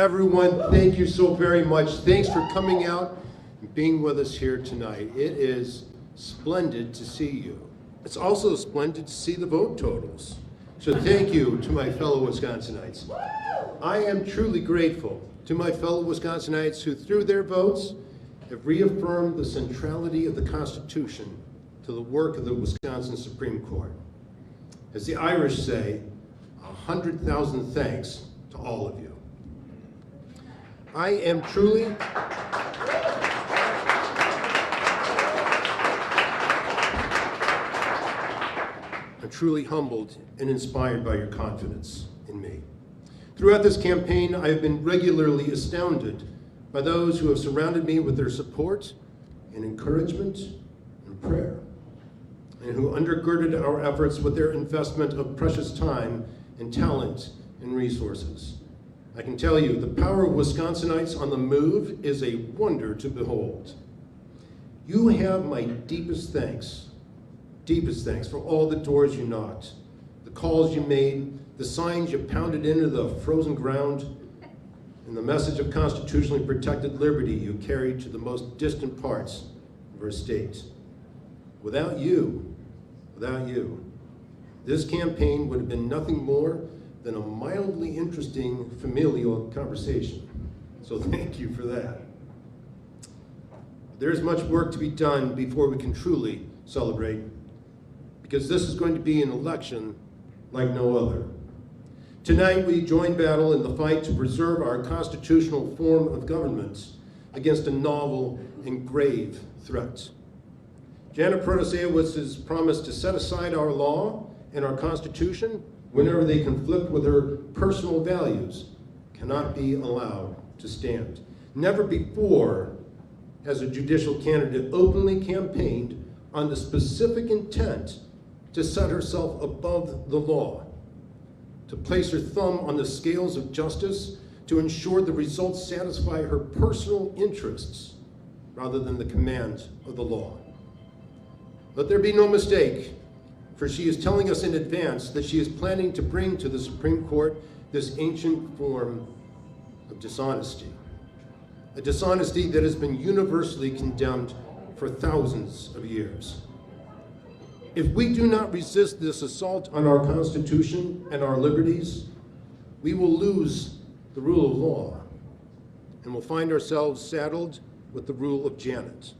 Everyone, thank you so very much. Thanks for coming out and being with us here tonight. It is splendid to see you. It's also splendid to see the vote totals. So thank you to my fellow Wisconsinites. I am truly grateful to my fellow Wisconsinites who, through their votes, have reaffirmed the centrality of the Constitution to the work of the Wisconsin Supreme Court. As the Irish say, 100,000 thanks to all of you. I am truly humbled and inspired by your confidence in me. Throughout this campaign, I have been regularly astounded by those who have surrounded me with their support and encouragement and prayer, and who undergirded our efforts with their investment of precious time and talent and resources. I can tell you, the power of Wisconsinites on the move is a wonder to behold. You have my deepest thanks for all the doors you knocked, the calls you made, the signs you pounded into the frozen ground, and the message of constitutionally protected liberty you carried to the most distant parts of our state. Without you, this campaign would have been nothing more than a mildly interesting familial conversation. So thank you for that. There's much work to be done before we can truly celebrate, because this is going to be an election like no other. Tonight, we join battle in the fight to preserve our constitutional form of government against a novel and grave threat. Janet Protasewicz's promise to set aside our law and our Constitution whenever they conflict with her personal values cannot be allowed to stand. Never before has a judicial candidate openly campaigned on the specific intent to set herself above the law, to place her thumb on the scales of justice, to ensure the results satisfy her personal interests rather than the command of the law. Let there be no mistake, for she is telling us in advance that she is planning to bring to the Supreme Court this ancient form of dishonesty, a dishonesty that has been universally condemned for thousands of years. If we do not resist this assault on our Constitution and our liberties, we will lose the rule of law and will find ourselves saddled with the rule of Janet.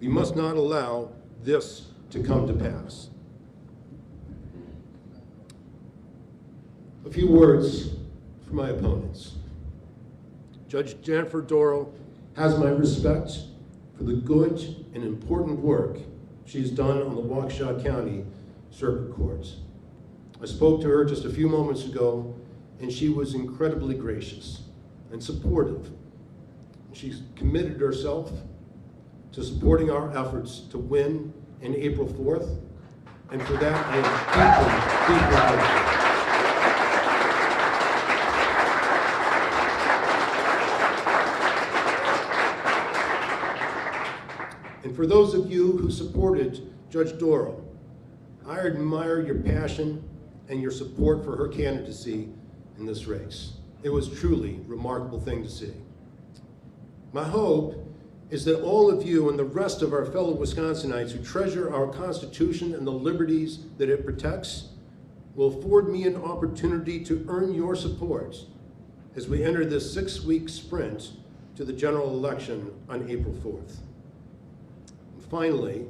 We must not allow this to come to pass. A few words for my opponents. Judge Jennifer Dorow has my respect for the good and important work she's done on the Waukesha County Circuit Court. I spoke to her just a few moments ago, and she was incredibly gracious and supportive. She's committed herself to supporting our efforts to win on April 4th, and for that I am deeply, deeply grateful. And for those of you who supported Judge Dorow, I admire your passion and your support for her candidacy in this race. It was truly a remarkable thing to see. My hope is that all of you and the rest of our fellow Wisconsinites who treasure our Constitution and the liberties that it protects will afford me an opportunity to earn your support as we enter this 6-week sprint to the general election on April 4th. Finally,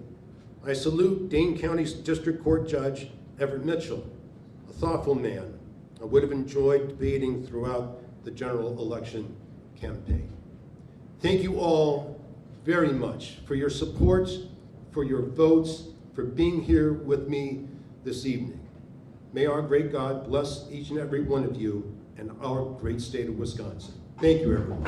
I salute Dane County's District Court Judge Everett Mitchell, a thoughtful man I would have enjoyed debating throughout the general election campaign. Thank you all very much for your support, for your votes, for being here with me this evening. May our great God bless each and every one of you and our great state of Wisconsin. Thank you, everyone.